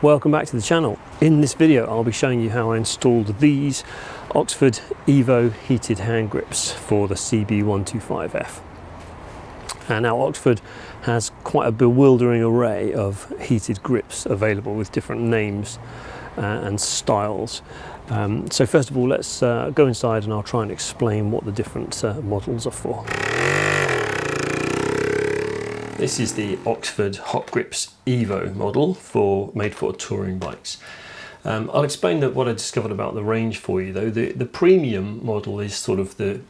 Welcome back to the channel. In this video I'll be showing you how I installed these Oxford Evo heated hand grips for the CB125F. And now Oxford has quite a bewildering array of heated grips available with different names and styles. So first of all, let's go inside and I'll try and explain what the different models are for. This is the Oxford Hotgrips Evo model made for touring bikes. I'll explain what I discovered about the range for you though. The premium model is sort of the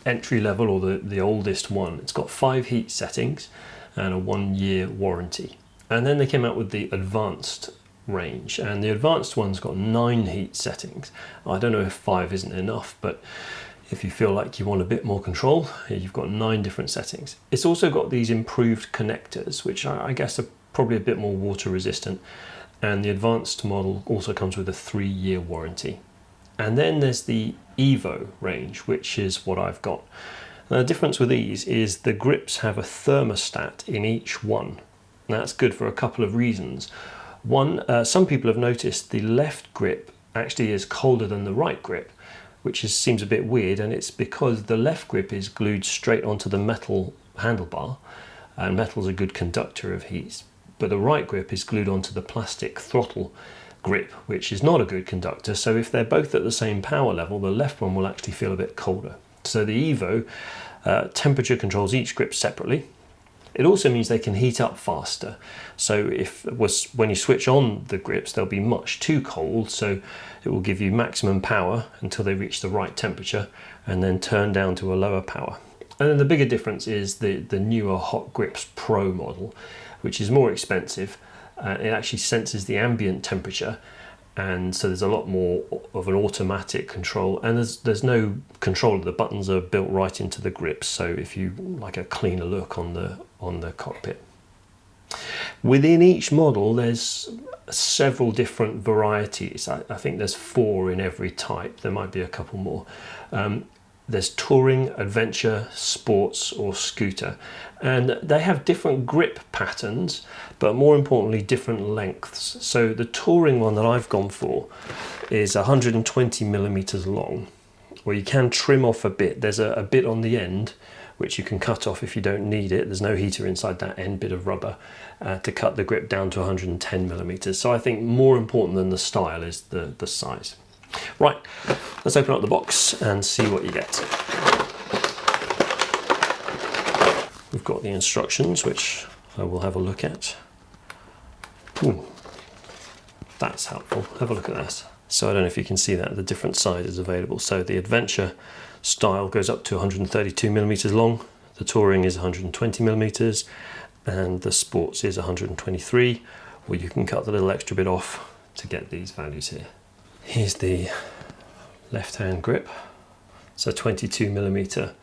entry level or the oldest one. It's got 5 heat settings and a 1-year warranty. And then they came out with the advanced range, and the advanced one's got 9 heat settings. I don't know if 5 isn't enough, but if you feel like you want a bit more control, you've got 9 different settings. It's also got these improved connectors, which I guess are probably a bit more water resistant. And the advanced model also comes with a 3-year warranty. And then there's the Evo range, which is what I've got. Now, the difference with these is the grips have a thermostat in each one. Now, that's good for a couple of reasons. One, some people have noticed the left grip actually is colder than the right grip, which seems a bit weird, and it's because the left grip is glued straight onto the metal handlebar, and metal's a good conductor of heat, but the right grip is glued onto the plastic throttle grip, which is not a good conductor. So if they're both at the same power level, the left one will actually feel a bit colder. So the Evo temperature controls each grip separately. It also means they can heat up faster. So when you switch on the grips, they'll be much too cold, so it will give you maximum power until they reach the right temperature and then turn down to a lower power. And then the bigger difference is the newer Hotgrips Pro model, which is more expensive. It actually senses the ambient temperature, and so there's a lot more of an automatic control, and there's no control. The buttons are built right into the grips, so if you like a cleaner look on the cockpit. Within each model there's several different varieties. I think there's 4 in every type. There might be a couple more. There's touring, adventure, sports or scooter, and they have different grip patterns, but more importantly different lengths. So the touring one that I've gone for is 120 millimeters long, where you can trim off a bit. There's a bit on the end which you can cut off if you don't need it. There's no heater inside that end bit of rubber to cut the grip down to 110 millimeters. So I think more important than the style is the size. Right, let's open up the box and see what you get. We've got the instructions, which I will have a look at. Ooh, that's helpful. Have a look at that. So I don't know if you can see that, the different sizes available. So the adventure style goes up to 132 millimeters long, the touring is 120 millimeters, and the sports is 123, or you can cut the little extra bit off to get these values here. Here's the left-hand grip. So 22 millimeter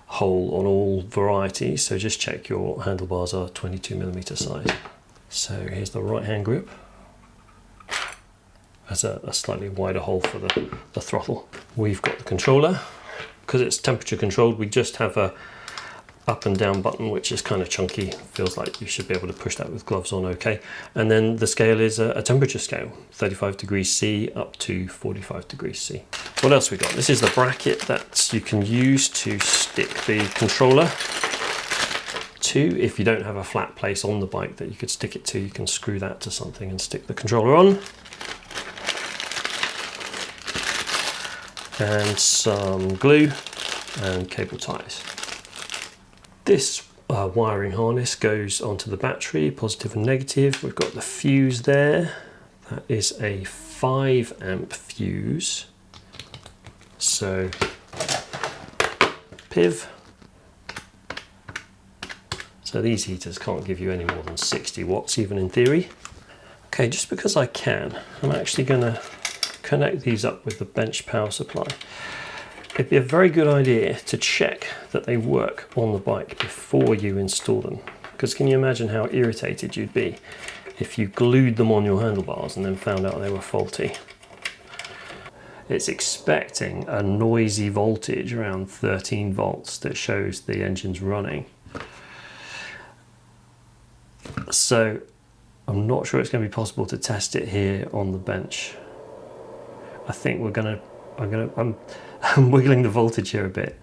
hole on all varieties. So just check your handlebars are 22 millimeter size. So here's the right-hand grip. Has a slightly wider hole for the throttle. We've got the controller. Because it's temperature controlled, we just have a up and down button, which is kind of chunky. Feels like you should be able to push that with gloves on okay. And then the scale is a temperature scale, 35 degrees C up to 45 degrees C. What else we got? This is the bracket that you can use to stick the controller to. If you don't have a flat place on the bike that you could stick it to, you can screw that to something and stick the controller on. And some glue and cable ties. This wiring harness goes onto the battery, positive and negative. We've got the fuse there. That is a 5 amp fuse. So, PIV. So these heaters can't give you any more than 60 watts, even in theory. Okay, just because I can, I'm actually going to connect these up with the bench power supply. It'd be a very good idea to check that they work on the bike before you install them, because can you imagine how irritated you'd be if you glued them on your handlebars and then found out they were faulty. It's expecting a noisy voltage around 13 volts that shows the engine's running. So I'm not sure it's going to be possible to test it here on the bench. I think I'm wiggling the voltage here a bit,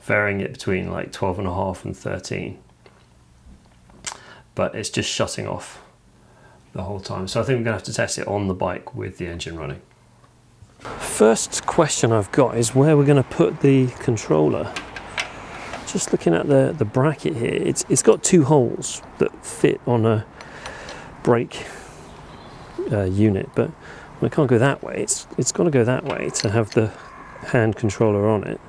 varying it between like 12.5 and 13. But it's just shutting off the whole time. So I think we're going to have to test it on the bike with the engine running. First question I've got is where we're going to put the controller. Just looking at the bracket here, it's got two holes that fit on a brake unit, but I can't go that way. It's got to go that way to have the hand controller on it.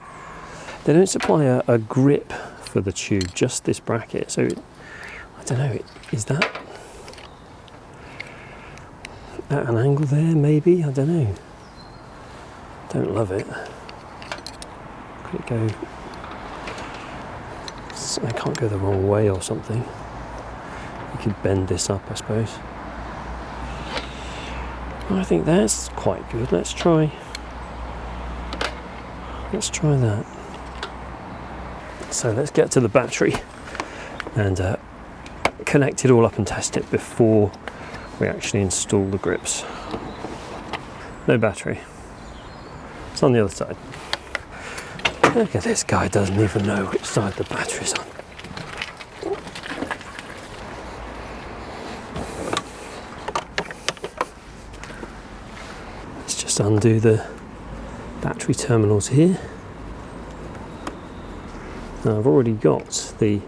They don't supply a grip for the tube, just this bracket. So I don't know, is that at an angle there maybe? I don't know. Don't love it. Could it go? I can't go the wrong way or something. You could bend this up, I suppose. I think that's quite good. Let's try that. So let's get to the battery and connect it all up and test it before we actually install the grips. No battery. It's on the other side. Look at this guy, doesn't even know which side the battery's on. Let's just undo the battery terminals here. Now I've already got the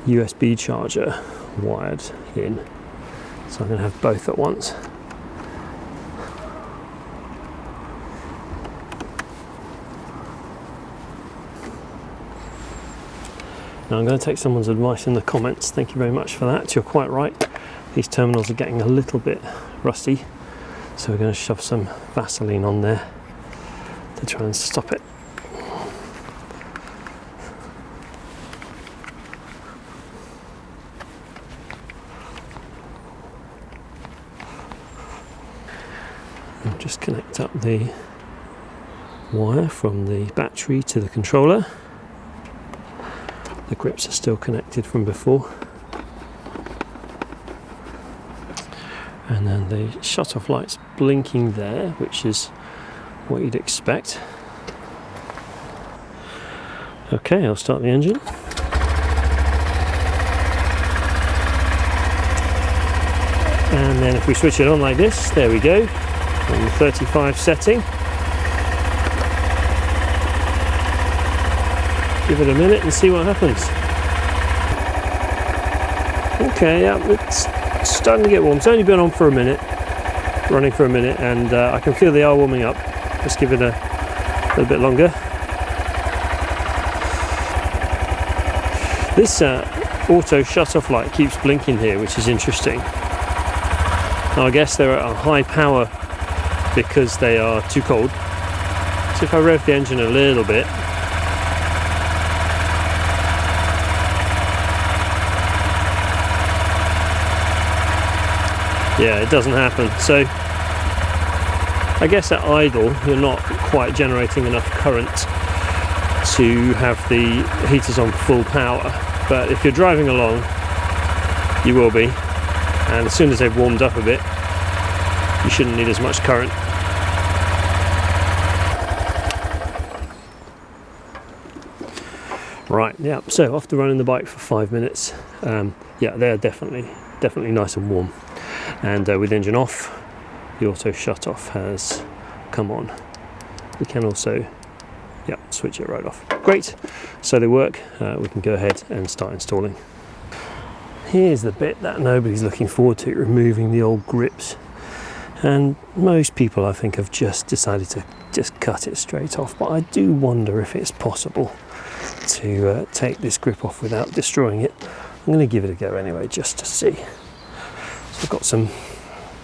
USB charger wired in, so I'm going to have both at once. Now I'm going to take someone's advice in the comments. Thank you very much for that. You're quite right. These terminals are getting a little bit rusty, so we're going to shove some Vaseline on there to try and stop it. And just connect up the wire from the battery to the controller. The grips are still connected from before. And then the shut-off light's blinking there, which is what you'd expect. Okay, I'll start the engine. And then if we switch it on like this, there we go, on the 35 setting. Give it a minute and see what happens. Okay, yeah, it's starting to get warm. It's only been on for a minute, running for a minute, and I can feel they are warming up. Let's give it a little bit longer. This auto shut-off light keeps blinking here, which is interesting. Now, I guess they're at a high power because they are too cold. So if I rev the engine a little bit, yeah, it doesn't happen. So I guess at idle you're not quite generating enough current to have the heaters on full power, but if you're driving along you will be, and as soon as they've warmed up a bit you shouldn't need as much current. Right, yeah, so after running the bike for 5 minutes, yeah, they're definitely nice and warm. And with engine off, the auto shut off has come on. We can also, yeah, switch it right off. Great, so they work. We can go ahead and start installing. Here's the bit that nobody's looking forward to, removing the old grips. And most people, I think, have just decided to just cut it straight off, but I do wonder if it's possible to take this grip off without destroying it. I'm going to give it a go anyway, just to see. So I've got some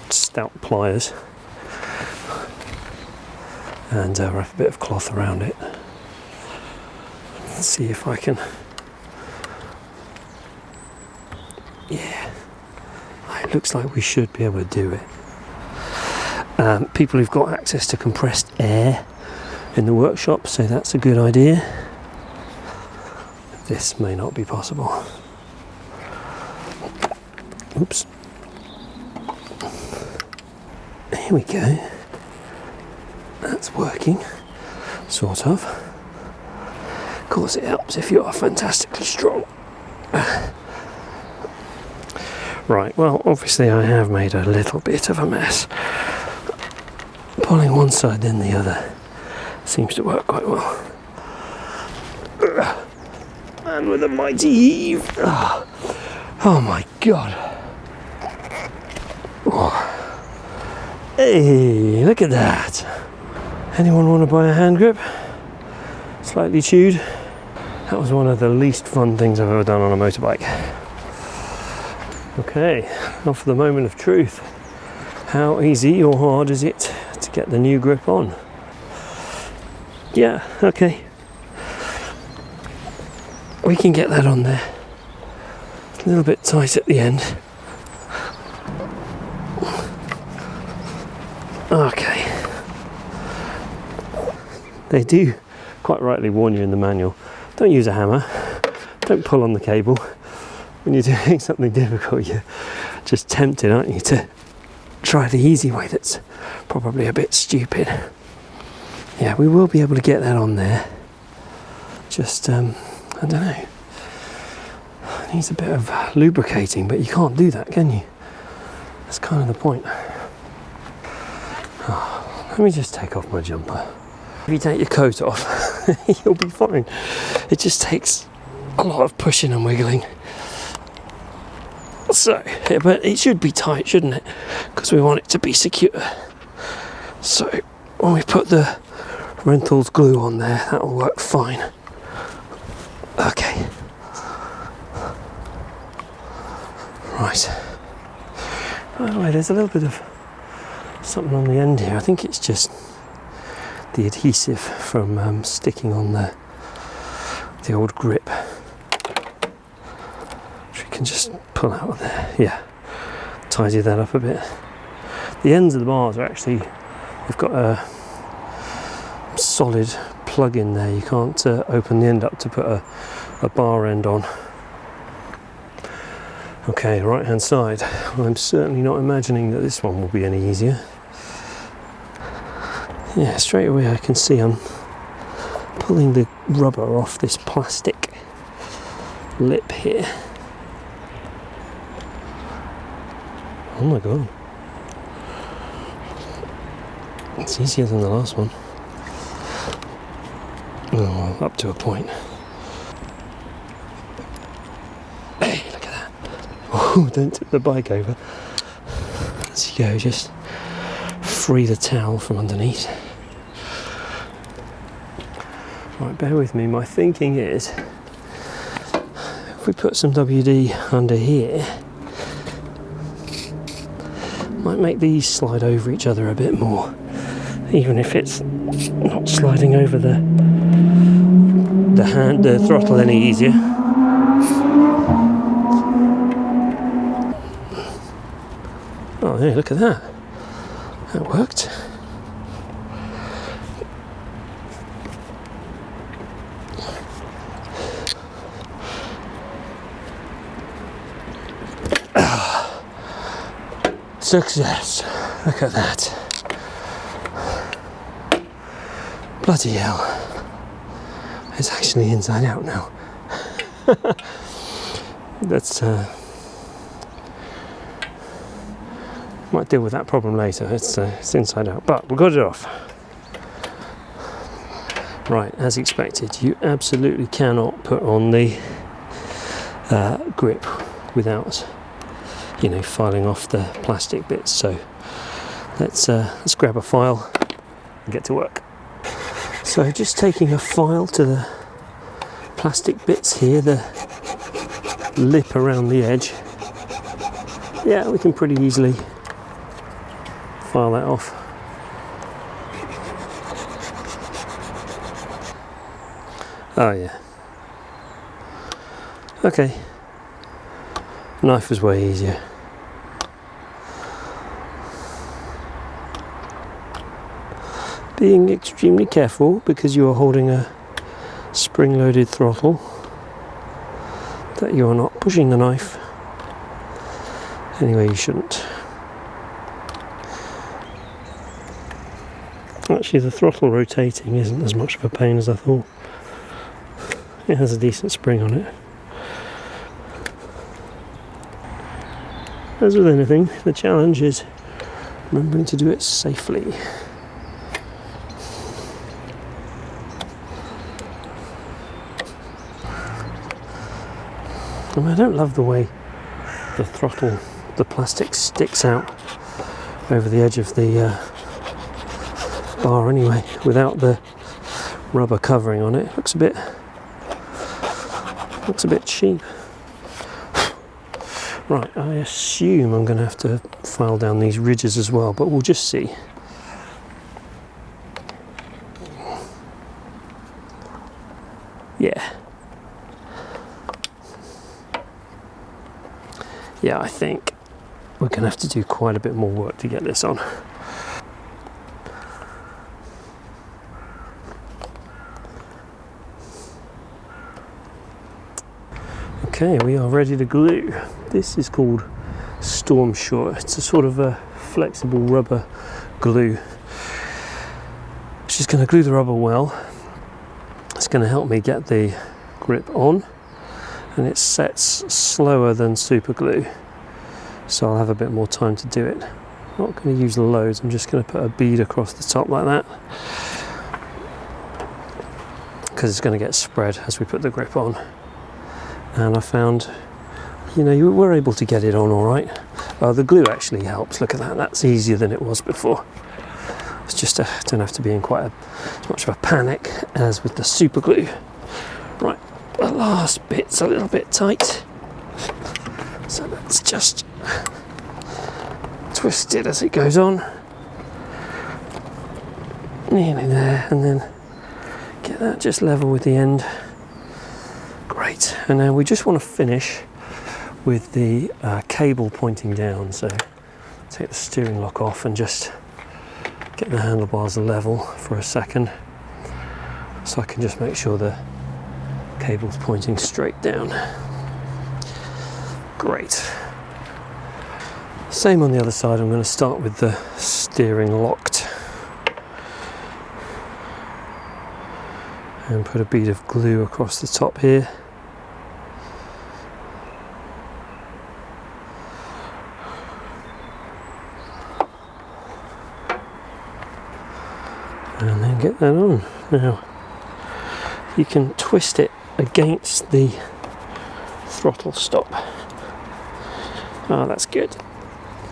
stout pliers and wrap a bit of cloth around it. Let's see if I can. Yeah, it looks like we should be able to do it. People who've got access to compressed air in the workshop say that's a good idea. This may not be possible. Oops. here we go. That's working, sort of. Of course it helps if you are fantastically strong. Right, well obviously I have made a little bit of a mess. Pulling one side then the other seems to work quite well. And with a mighty heave. Oh my god. Oh. Hey, look at that. Anyone want to buy a hand grip? Slightly chewed. That was one of the least fun things I've ever done on a motorbike. Okay, now for the moment of truth. How easy or hard is it to get the new grip on? Yeah, okay. We can get that on there. A little bit tight at the end. Okay. They do quite rightly warn you in the manual, don't use a hammer, don't pull on the cable. When you're doing something difficult, you're just tempted, aren't you, to try the easy way that's probably a bit stupid. Yeah, we will be able to get that on there. Just, I don't know. It needs a bit of lubricating, but you can't do that, can you? That's kind of the point. Oh, let me just take off my jumper. If you take your coat off, you'll be fine. It just takes a lot of pushing and wiggling. So, yeah, but it should be tight, shouldn't it? Because we want it to be secure. So, when we put the Renthals glue on there, that'll work fine. Okay. Right. By the way, there's a little bit of something on the end here. I think it's just the adhesive from sticking on the old grip, which we can just pull out of there. Yeah, tidy that up a bit. The ends of the bars are actually, we've got a solid plug in there. You can't open the end up to put a bar end on. Okay, right hand side. Well, I'm certainly not imagining that this one will be any easier. Yeah, straight away I can see I'm pulling the rubber off this plastic lip here. Oh my god. It's easier than the last one. Oh, up to a point. Hey, look at that. Oh, don't tip the bike over. As you go, just free the towel from underneath. Right, bear with me. My thinking is, if we put some WD under here, might make these slide over each other a bit more, even if it's not sliding over the throttle any easier. Oh, hey, look at that. That worked. Success. Look at that. Bloody hell. It's actually inside out now. That's might deal with that problem later. It's inside out, but we got it off. Right, as expected, you absolutely cannot put on the grip without, you know, filing off the plastic bits. So let's grab a file and get to work. So just taking a file to the plastic bits here, the lip around the edge. Yeah, we can pretty easily file that off. Oh yeah. Okay. Knife was way easier. Being extremely careful because you are holding a spring-loaded throttle, that you are not pushing the knife anyway you shouldn't. Actually, the throttle rotating isn't as much of a pain as I thought. It has a decent spring on it. As with anything, the challenge is remembering to do it safely. I mean, I don't love the way the throttle, the plastic sticks out over the edge of the bar anyway, without the rubber covering on it. Looks a bit cheap. Right, I assume I'm going to have to file down these ridges as well, but we'll just see. Yeah. Yeah, I think we're going to have to do quite a bit more work to get this on. Okay, we are ready to glue. This is called Storm Shore. It's a sort of a flexible rubber glue. It's just going to glue the rubber well. It's going to help me get the grip on, and it sets slower than super glue, so I'll have a bit more time to do it. I'm not going to use loads, I'm just going to put a bead across the top like that, because it's going to get spread as we put the grip on. And I found, you know, you were able to get it on all right. The glue actually helps. Look at that, that's easier than it was before. It's just don't have to be in quite as much of a panic as with the super glue. Right, the last bit's a little bit tight, so let's just twist it as it goes on. Nearly there, and then get that just level with the end. Great, and now we just want to finish with the cable pointing down, so take the steering lock off and just get the handlebars level for a second, so I can just make sure the cable's pointing straight down. Great. Same on the other side. I'm going to start with the steering locked and put a bead of glue across the top here. And then get that on. Now you can twist it against the throttle stop. Oh, that's good.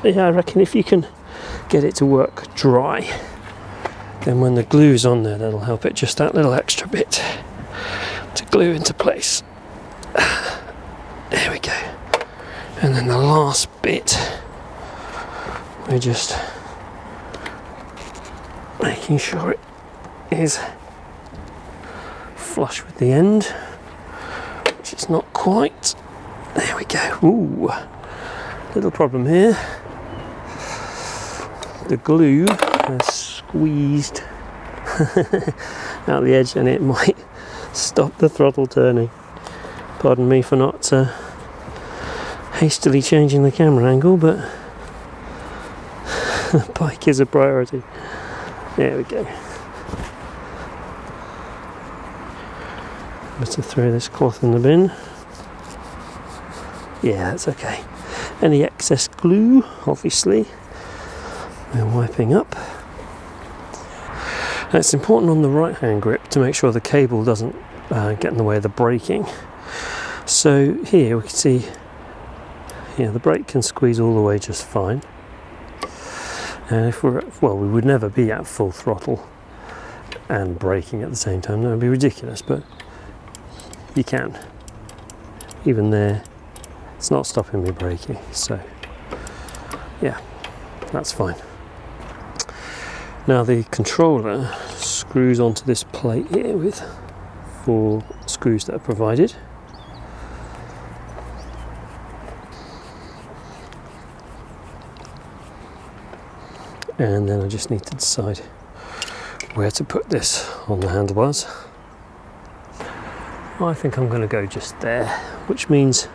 Yeah, I reckon if you can get it to work dry, then when the glue's on there, that'll help it just that little extra bit to glue into place. There we go. And then the last bit, we're just making sure it is flush with the end, which it's not quite. There we go. Ooh, little problem here. The glue has squeezed out the edge, and it might stop the throttle turning. Pardon me for not hastily changing the camera angle, but the bike is a priority. There we go. Better throw this cloth in the bin. Yeah, that's okay. Any excess glue, obviously, we're wiping up. Now, it's important on the right hand grip to make sure the cable doesn't get in the way of the braking. So here we can see, yeah, the brake can squeeze all the way just fine. And if we're at, well, we would never be at full throttle and braking at the same time. That would be ridiculous, but you can. Even there, it's not stopping me braking. So yeah, that's fine. Now the controller screws onto this plate here with 4 screws that are provided. And then I just need to decide where to put this on the handlebars. I think I'm going to go just there, which means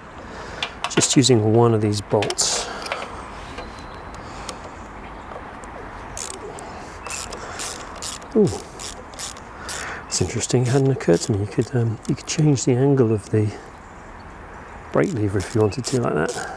just using one of these bolts. Ooh, it's interesting. It hadn't occurred to me. You could change the angle of the brake lever if you wanted to, like that.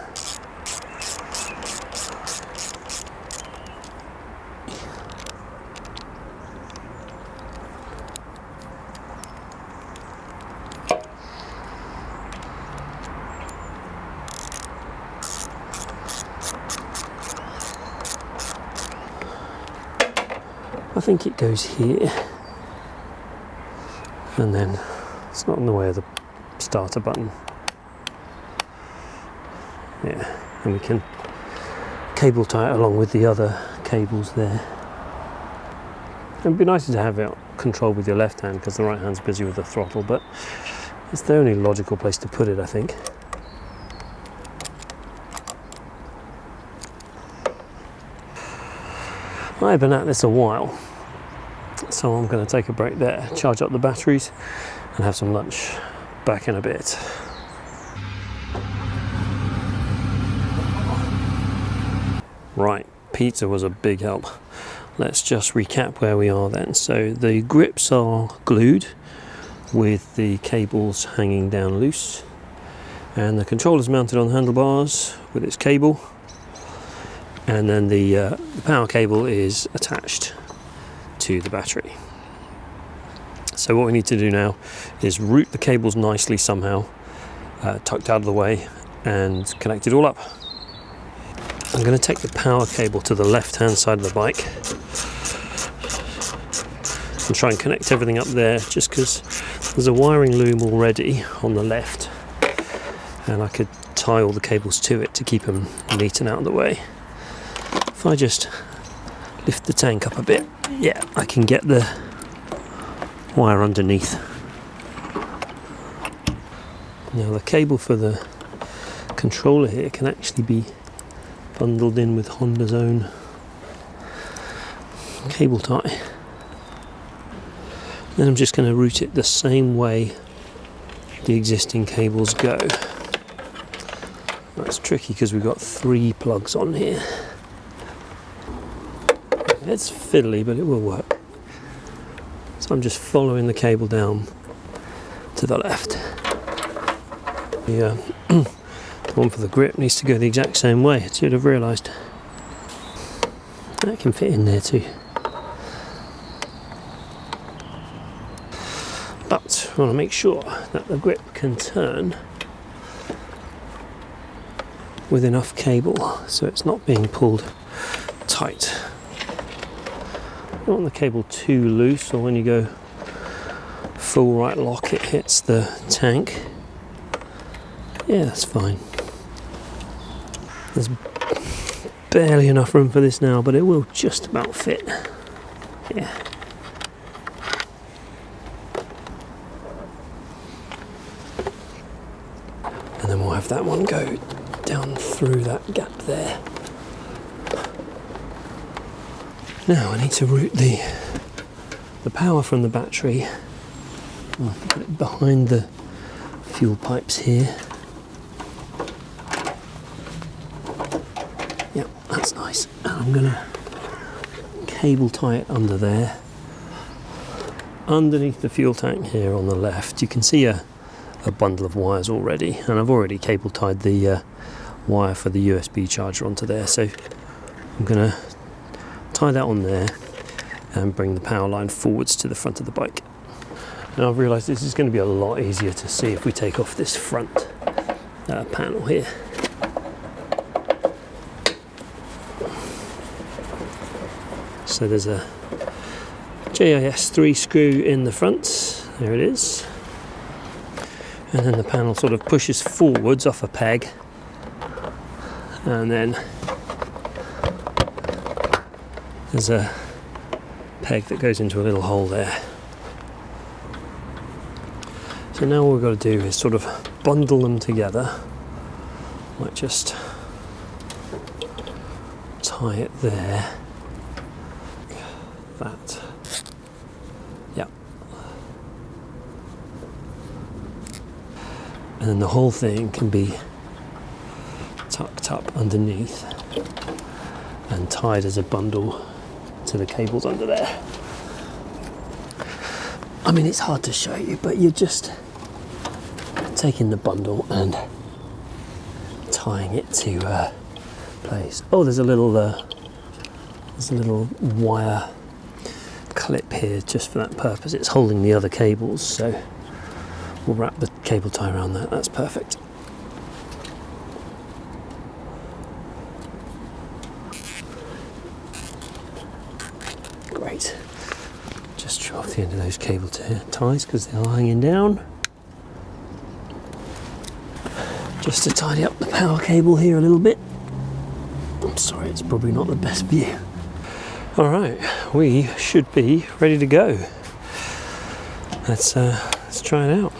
I think it goes here, and then it's not in the way of the starter button. Yeah, and we can cable tie it along with the other cables there. It'd be nicer to have it controlled with your left hand because the right hand's busy with the throttle, but it's the only logical place to put it, I think. I've been at this a while, so I'm going to take a break there, charge up the batteries and have some lunch. Back in a bit. Right, pizza was a big help. Let's just recap where we are then. So the grips are glued with the cables hanging down loose, and the controller's mounted on the handlebars with its cable, and then the power cable is attached to the battery. So what we need to do now is route the cables nicely somehow, tucked out of the way, and connect it all up. I'm going to take the power cable to the left hand side of the bike and try and connect everything up there, just because there's a wiring loom already on the left and I could tie all the cables to it to keep them neat and out of the way. If I just lift the tank up a bit, yeah, I can get the wire underneath. Now the cable for the controller here can actually be bundled in with Honda's own cable tie. Then I'm just going to route it the same way the existing cables go. That's tricky because we've got 3 plugs on here. It's fiddly, but it will work. So I'm just following the cable down to the left. The one for the grip needs to go the exact same way. I should have realised. That can fit in there too. But I want to make sure that the grip can turn with enough cable so it's not being pulled tight. You don't want the cable too loose, or when you go full right lock it hits the tank. Yeah, that's fine. There's barely enough room for this now, but it will just about fit. Yeah. And then we'll have that one go down through that gap there. Now I need to route the power from the battery. I'll put it behind the fuel pipes here. Yep, that's nice. And I'm gonna cable tie it under there. Underneath the fuel tank here on the left, you can see a bundle of wires already, and I've already cable tied the wire for the USB charger onto there. So I'm gonna tie that on there and bring the power line forwards to the front of the bike. Now I've realised this is going to be a lot easier to see if we take off this front panel here. So there's a JIS 3 screw in the front, there it is, and then the panel sort of pushes forwards off a peg, and then there's a peg that goes into a little hole there. So now what we've got to do is sort of bundle them together. Might just tie it there. That. Yep. And then the whole thing can be tucked up underneath and tied as a bundle to the cables under there. I mean, it's hard to show you, but you're just taking the bundle and tying it to place. Oh, there's a little wire clip here just for that purpose. It's holding the other cables, so we'll wrap the cable tie around that. That's perfect. Great. Just trim off the end of those cable ties because they're hanging down. Just to tidy up the power cable here a little bit. I'm sorry, it's probably not the best view. All right, we should be ready to go. Let's try it out.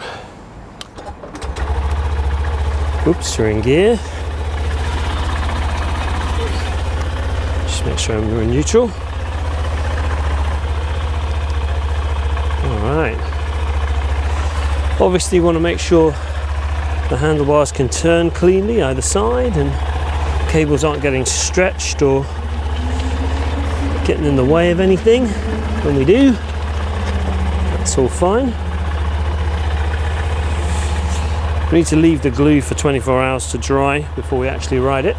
Oops, we're in gear. Just make sure we're in neutral. All right. Obviously, you want to make sure the handlebars can turn cleanly either side and cables aren't getting stretched or getting in the way of anything. When we do, that's all fine. We need to leave the glue for 24 hours to dry before we actually ride it.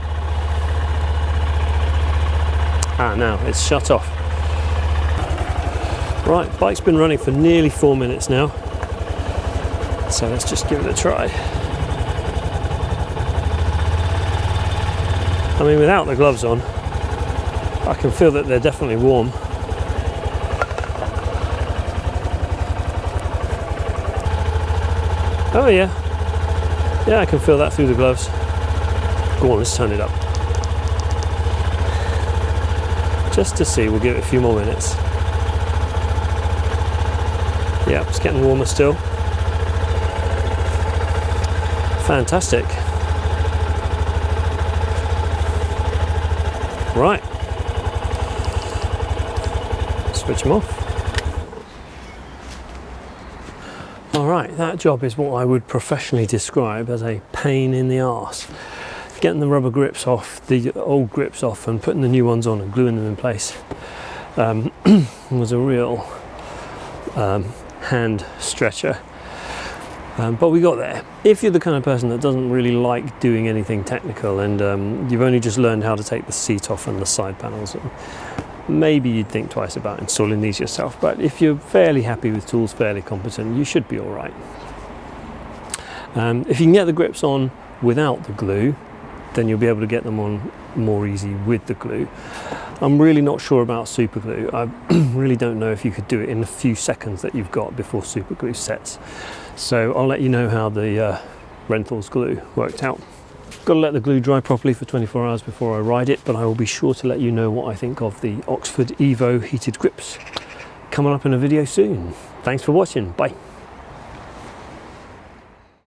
Ah, now it's shut off. Right, bike's been running for nearly 4 minutes now. So let's just give it a try. I mean, without the gloves on, I can feel that they're definitely warm. Oh yeah. Yeah, I can feel that through the gloves. Go on, let's turn it up. Just to see, we'll give it a few more minutes. Yeah, it's getting warmer still. Fantastic. Right. Switch them off. Alright, that job is what I would professionally describe as a pain in the arse. Getting the rubber grips off, the old grips off, and putting the new ones on and gluing them in place was a real hand stretcher. But we got there. If you're the kind of person that doesn't really like doing anything technical and you've only just learned how to take the seat off and the side panels, maybe you'd think twice about installing these yourself. But if you're fairly happy with tools, fairly competent, you should be all right. If you can get the grips on without the glue, then you'll be able to get them on more easy with the glue. I'm really not sure about super glue. I really don't know if you could do it in the few seconds that you've got before super glue sets. So I'll let you know how the Rentals glue worked out. Got to let the glue dry properly for 24 hours before I ride it, but I will be sure to let you know what I think of the Oxford Evo heated grips coming up in a video soon. Thanks for watching. Bye.